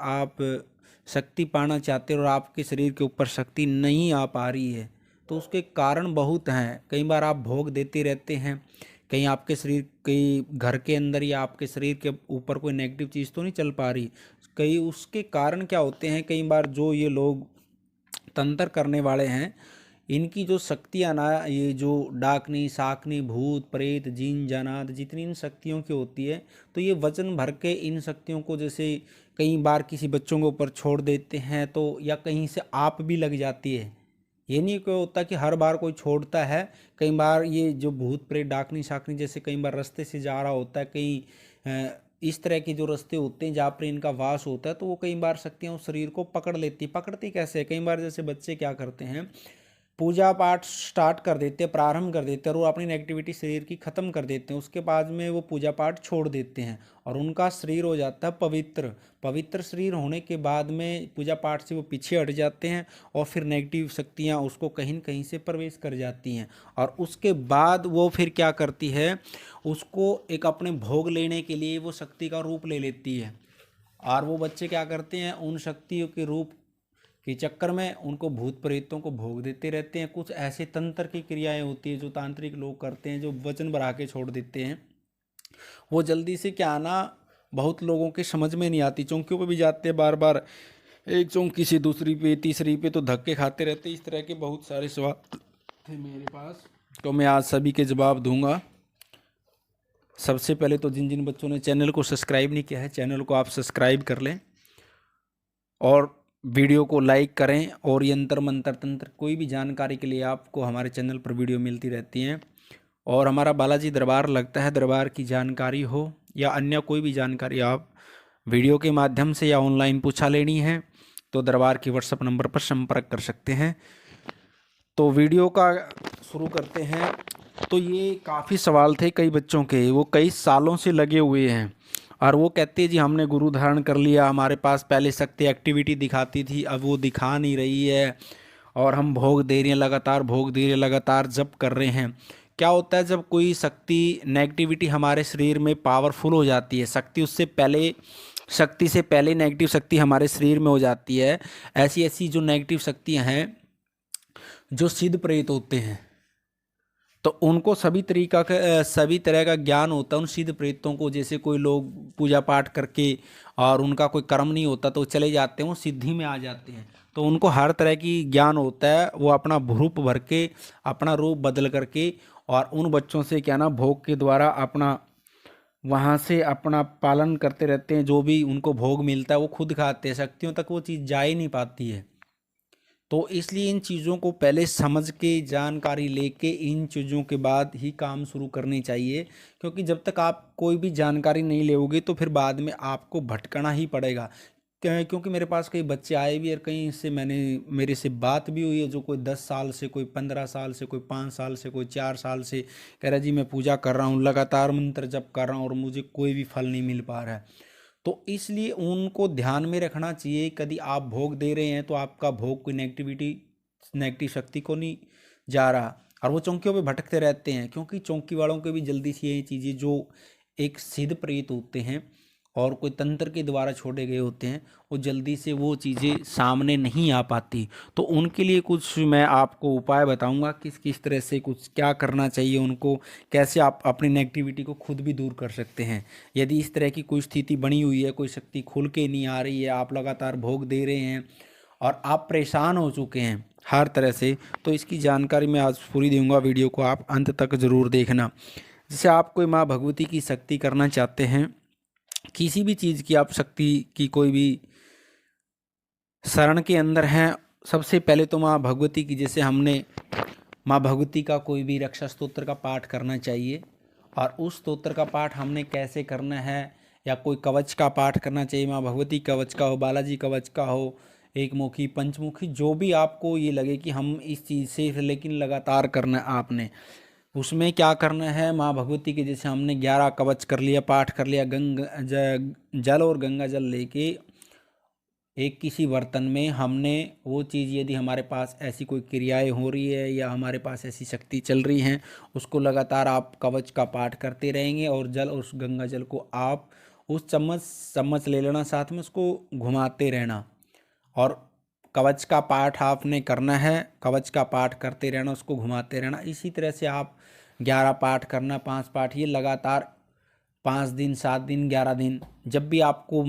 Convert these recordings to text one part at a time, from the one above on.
आप शक्ति पाना चाहते हो और आपके शरीर के ऊपर शक्ति नहीं आ पा रही है, तो उसके कारण बहुत हैं। कई बार आप भोग देते रहते हैं, कहीं आपके शरीर, कहीं घर के अंदर या आपके शरीर के ऊपर कोई नेगेटिव चीज़ तो नहीं चल पा रही। कई उसके कारण क्या होते हैं, कई बार जो ये लोग तंत्र करने वाले हैं, इनकी जो शक्तियाँ ना, ये जो डाकनी शाकनी भूत प्रेत जीन जानात जितनी इन शक्तियों की होती है, तो ये वचन भर के इन शक्तियों को जैसे कई बार किसी बच्चों के ऊपर छोड़ देते हैं, तो या कहीं से आप भी लग जाती है। ये नहीं कोई होता कि हर बार कोई छोड़ता है। कई बार ये जो भूत प्रेत डाकनी शाकनी जैसे कई बार रास्ते से जा रहा होता है, कहीं इस तरह के जो रास्ते होते हैं जहाँ पर इनका वास होता है, तो वो कई बार शक्तियाँ उस शरीर को पकड़ लेती। पकड़ती कैसे? कई बार जैसे बच्चे क्या करते हैं, पूजा पाठ स्टार्ट कर देते हैं, प्रारंभ कर देते हैं और वो अपनी नेगेटिविटी शरीर की ख़त्म कर देते हैं। उसके बाद में वो पूजा पाठ छोड़ देते हैं और उनका शरीर हो जाता है पवित्र। पवित्र शरीर होने के बाद में पूजा पाठ से वो पीछे हट जाते हैं और फिर नेगेटिव शक्तियाँ उसको कहीं न कहीं से प्रवेश कर जाती हैं। और उसके बाद वो फिर क्या करती है, उसको एक अपने भोग लेने के लिए वो शक्ति का रूप ले लेती है। और वो बच्चे क्या करते हैं, उन शक्तियों के रूप के चक्कर में उनको भूत प्रेतों को भोग देते रहते हैं। कुछ ऐसे तंत्र की क्रियाएं होती है जो तांत्रिक लोग करते हैं, जो वचन बढ़ा के छोड़ देते हैं। वो जल्दी से क्या आना बहुत लोगों के समझ में नहीं आती। चौंकियों पे भी जाते हैं, बार बार एक चौंकी से दूसरी पे तीसरी पे तो धक्के खाते रहते। इस तरह के बहुत सारे सवाल थे मेरे पास, तो मैं आज सभी के जवाब दूंगा। सबसे पहले तो जिन जिन बच्चों ने चैनल को सब्सक्राइब नहीं किया है, चैनल को आप सब्सक्राइब कर लें और वीडियो को लाइक करें। और यंत्र मंत्र तंत्र कोई भी जानकारी के लिए आपको हमारे चैनल पर वीडियो मिलती रहती हैं। और हमारा बालाजी दरबार लगता है, दरबार की जानकारी हो या अन्य कोई भी जानकारी आप वीडियो के माध्यम से या ऑनलाइन पूछा लेनी है तो दरबार की व्हाट्सएप नंबर पर संपर्क कर सकते हैं। तो वीडियो का शुरू करते हैं। तो ये काफ़ी सवाल थे कई बच्चों के, वो कई सालों से लगे हुए हैं और वो कहते हैं जी हमने गुरु धारण कर लिया, हमारे पास पहले शक्ति एक्टिविटी दिखाती थी, अब वो दिखा नहीं रही है और हम भोग दे रहे हैं लगातार, भोग दे रहे हैं लगातार, जप कर रहे हैं। क्या होता है, जब कोई शक्ति नेगेटिविटी हमारे शरीर में पावरफुल हो जाती है, शक्ति से पहले नेगेटिव शक्ति हमारे शरीर में हो जाती है। ऐसी ऐसी जो नेगेटिव शक्तियाँ हैं, जो सिद्ध प्रेत होते हैं, तो उनको सभी तरह का ज्ञान होता है उन सिद्ध प्रेतों को। जैसे कोई लोग पूजा पाठ करके और उनका कोई कर्म नहीं होता तो चले जाते हैं, वो सिद्धि में आ जाते हैं, तो उनको हर तरह की ज्ञान होता है। वो अपना रूप भर के, अपना रूप बदल करके और उन बच्चों से क्या ना भोग के द्वारा अपना वहाँ से अपना पालन करते रहते हैं। जो भी उनको भोग मिलता है वो खुद खाते हैं, शक्तियों तक वो चीज़ जा ही नहीं पाती है। तो इसलिए इन चीज़ों को पहले समझ के, जानकारी लेके इन चीज़ों के बाद ही काम शुरू करनी चाहिए। क्योंकि जब तक आप कोई भी जानकारी नहीं लोगे तो फिर बाद में आपको भटकना ही पड़ेगा। क्योंकि मेरे पास कई बच्चे आए भी और कहीं से मेरे से बात भी हुई है, जो कोई 10 साल से, कोई 15 साल से, कोई 5 साल से, कोई 4 साल से कह रहा जी मैं पूजा कर रहा हूँ, लगातार मंत्र जप कर रहा हूँ और मुझे कोई भी फल नहीं मिल पा रहा है। तो इसलिए उनको ध्यान में रखना चाहिए, कभी आप भोग दे रहे हैं तो आपका भोग कोई नेगेटिव शक्ति को नहीं जा रहा। और वो चौंकियों पे भटकते रहते हैं, क्योंकि चौंकी वालों के भी जल्दी से ये चीज़ें, जो एक सिद्ध प्रेत होते हैं और कोई तंत्र के द्वारा छोड़े गए होते हैं, वो जल्दी से वो चीज़ें सामने नहीं आ पाती। तो उनके लिए कुछ मैं आपको उपाय बताऊंगा, किस किस तरह से कुछ क्या करना चाहिए उनको, कैसे आप अपनी नेगेटिविटी को खुद भी दूर कर सकते हैं। यदि इस तरह की कोई स्थिति बनी हुई है, कोई शक्ति खुल के नहीं आ रही है, आप लगातार भोग दे रहे हैं और आप परेशान हो चुके हैं हर तरह से, तो इसकी जानकारी मैं आज पूरी दूंगा। वीडियो को आप अंत तक ज़रूर देखना। जैसे आप कोई माँ भगवती की शक्ति करना चाहते हैं, किसी भी चीज़ की आप शक्ति की कोई भी शरण के अंदर हैं, सबसे पहले तो माँ भगवती की, जैसे हमने माँ भगवती का कोई भी रक्षा स्तोत्र का पाठ करना चाहिए। और उस स्तोत्र का पाठ हमने कैसे करना है, या कोई कवच का पाठ करना चाहिए, माँ भगवती कवच का हो, बालाजी कवच का हो, एक मुखी पंचमुखी, जो भी आपको ये लगे कि हम इस चीज़ से, लेकिन लगातार करना है आपने। उसमें क्या करना है, माँ भगवती के जैसे हमने 11 कवच कर लिया, पाठ कर लिया, जल और गंगा जल लेके एक किसी बर्तन में हमने वो चीज़, यदि हमारे पास ऐसी कोई क्रियाएं हो रही है या हमारे पास ऐसी शक्ति चल रही हैं, उसको लगातार आप कवच का पाठ करते रहेंगे और जल, उस गंगा जल को आप उस चम्मच ले लेना साथ में, उसको घुमाते रहना। और कवच का पाठ आपने करना है, कवच का पाठ करते रहना, उसको घुमाते रहना। इसी तरह से आप 11 पाठ करना, 5 पाठ, ये लगातार 5 दिन, 7 दिन, 11 दिन, जब भी आपको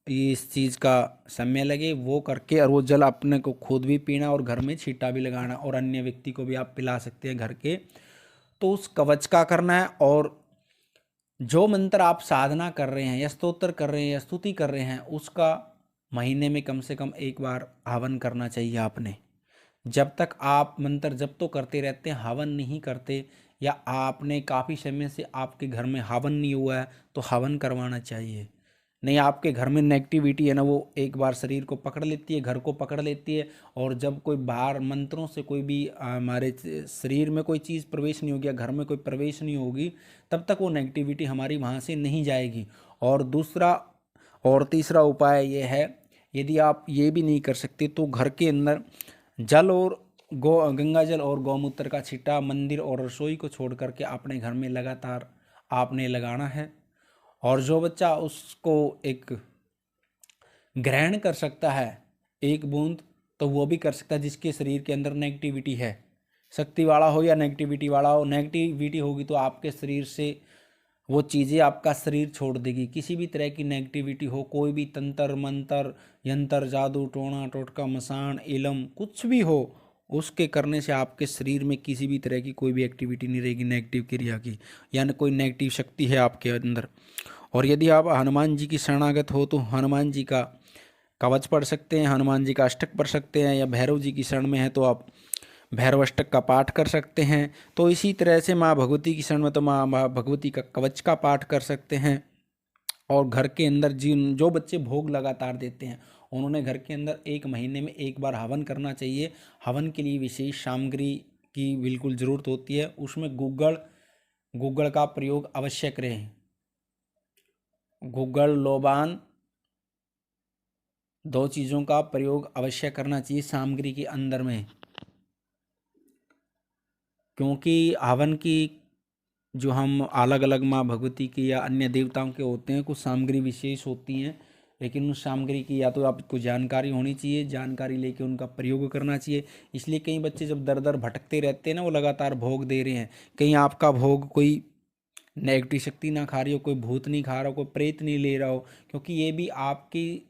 इस चीज़ का समय लगे वो करके, और वो जल अपने को खुद भी पीना और घर में छींटा भी लगाना, और अन्य व्यक्ति को भी आप पिला सकते हैं घर के। तो उस कवच का करना है। और जो मंत्र आप साधना कर रहे हैं या स्तोत्र कर रहे हैं या स्तुति कर रहे हैं, उसका महीने में कम से कम 1 बार हवन करना चाहिए आपने। जब तक आप मंत्र जप तो करते रहते हैं, हवन नहीं करते, या आपने काफ़ी समय से आपके घर में हवन नहीं हुआ है, तो हवन करवाना चाहिए। नहीं, आपके घर में नेगेटिविटी है ना, वो एक बार शरीर को पकड़ लेती है, घर को पकड़ लेती है, और जब कोई बाहर मंत्रों से कोई भी हमारे शरीर में कोई चीज़ प्रवेश नहीं होगी या घर में कोई प्रवेश नहीं होगी, तब तक वो नेगेटिविटी हमारी वहाँ से नहीं जाएगी। और दूसरा और तीसरा उपाय ये है, यदि आप ये भी नहीं कर सकते तो घर के अंदर जल और गंगा जल और गौमूत्र का छिट्टा मंदिर और रसोई को छोड़ करके अपने घर में लगातार आपने लगाना है। और जो बच्चा उसको एक ग्रहण कर सकता है, एक बूंद, तो वो भी कर सकता है, जिसके शरीर के अंदर नेगेटिविटी है, शक्ति वाला हो या नेगेटिविटी वाला हो। नेगेटिविटी होगी तो आपके शरीर से वो चीज़ें आपका शरीर छोड़ देगी। किसी भी तरह की नेगेटिविटी हो, कोई भी तंत्र मंत्र, यंत्र, जादू, टोना टोटका, मसान, इलम, कुछ भी हो, उसके करने से आपके शरीर में किसी भी तरह की कोई भी एक्टिविटी नहीं रहेगी नेगेटिव क्रिया की, यानी कोई नेगेटिव शक्ति है आपके अंदर। और यदि आप हनुमान जी की शरणागत हो तो हनुमान जी का कवच पढ़ सकते हैं, हनुमान जी का अष्टक पढ़ सकते हैं, या भैरव जी की शरण में है तो आप भैरव अष्टक का पाठ कर सकते हैं। तो इसी तरह से माँ भगवती की शरण में तो माँ भगवती का कवच का पाठ कर सकते हैं। और घर के अंदर जो बच्चे भोग लगातार देते हैं, उन्होंने घर के अंदर 1 महीने में 1 बार हवन करना चाहिए। हवन के लिए विशेष सामग्री की बिल्कुल ज़रूरत होती है, उसमें गुग्गड़ का प्रयोग अवश्य करें। गुग्गड़, लोबान, 2 चीज़ों का प्रयोग अवश्य करना चाहिए सामग्री के अंदर में, क्योंकि हवन की जो हम अलग अलग माँ भगवती की या अन्य देवताओं के होते हैं, कुछ सामग्री विशेष होती हैं, लेकिन उस सामग्री की या तो आपको जानकारी होनी चाहिए, जानकारी लेके उनका प्रयोग करना चाहिए। इसलिए कई बच्चे जब दर दर भटकते रहते हैं ना, वो लगातार भोग दे रहे हैं, कहीं आपका भोग कोई नेगेटिव शक्ति ना खा रही हो, कोई भूत नहीं खा रहा हो, कोई प्रेत नहीं ले रहा हो। क्योंकि ये भी आपकी,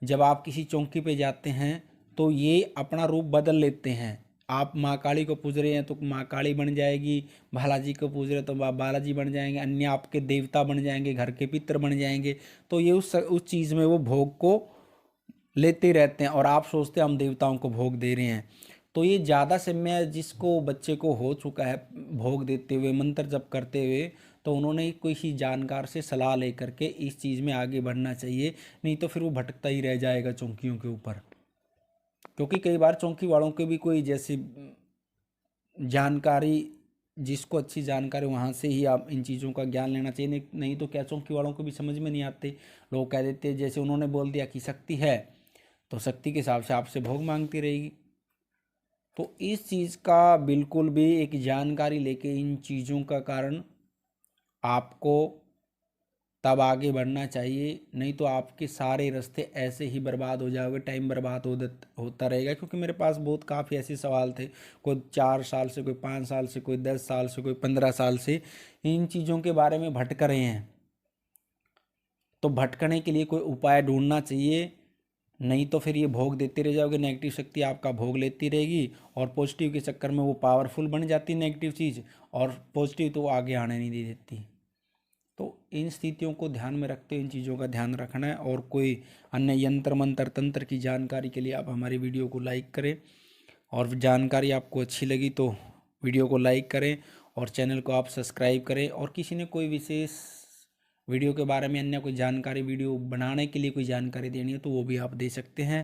जब आप किसी चौकी पे जाते हैं तो ये अपना रूप बदल लेते हैं। आप माँ काली को पूज रहे हैं तो माँ काली बन जाएगी, बालाजी को पूज रहे हैं तो बालाजी बन जाएंगे, अन्य आपके देवता बन जाएंगे, घर के पितर बन जाएंगे। तो ये उस चीज़ में वो भोग को लेते रहते हैं, और आप सोचते हैं हम देवताओं को भोग दे रहे हैं। तो ये ज़्यादा समय जिसको बच्चे को हो चुका है भोग देते हुए, मंत्र जप करते हुए, तो उन्होंने किसी जानकार से सलाह लेकर के इस चीज़ में आगे बढ़ना चाहिए। नहीं तो फिर वो भटकता ही रह जाएगा चौकियों के ऊपर। क्योंकि कई बार चौकी वालों के भी कोई जैसी जानकारी, जिसको अच्छी जानकारी, वहाँ से ही आप इन चीज़ों का ज्ञान लेना चाहिए। नहीं तो क्या, चौकी वालों को भी समझ में नहीं आते, लोग कह देते हैं जैसे उन्होंने बोल दिया कि शक्ति है तो शक्ति के हिसाब से आपसे भोग मांगती रहेगी। तो इस चीज़ का बिल्कुल भी एक जानकारी लेके इन चीज़ों का कारण आपको तब आगे बढ़ना चाहिए। नहीं तो आपके सारे रास्ते ऐसे ही बर्बाद हो जाओगे, टाइम बर्बाद होता रहेगा। क्योंकि मेरे पास बहुत काफ़ी ऐसे सवाल थे, कोई 4 साल से, कोई 5 साल से, कोई 10 साल से, कोई 15 साल से इन चीज़ों के बारे में भटक रहे हैं। तो भटकने के लिए कोई उपाय ढूंढना चाहिए, नहीं तो फिर ये भोग देते रह जाओगे, नेगेटिव शक्ति आपका भोग लेती रहेगी, और पॉजिटिव के चक्कर में वो पावरफुल बन जाती है नेगेटिव चीज़, और पॉजिटिव तो आगे आने नहीं दे देती। तो इन स्थितियों को ध्यान में रखते इन चीज़ों का ध्यान रखना है। और कोई अन्य यंत्र मंत्र तंत्र की जानकारी के लिए आप हमारी वीडियो को लाइक करें, और जानकारी आपको अच्छी लगी तो वीडियो को लाइक करें, और चैनल को आप सब्सक्राइब करें। और किसी ने कोई विशेष वीडियो के बारे में अन्य कोई जानकारी, वीडियो बनाने के लिए कोई जानकारी देनी है तो वो भी आप दे सकते हैं।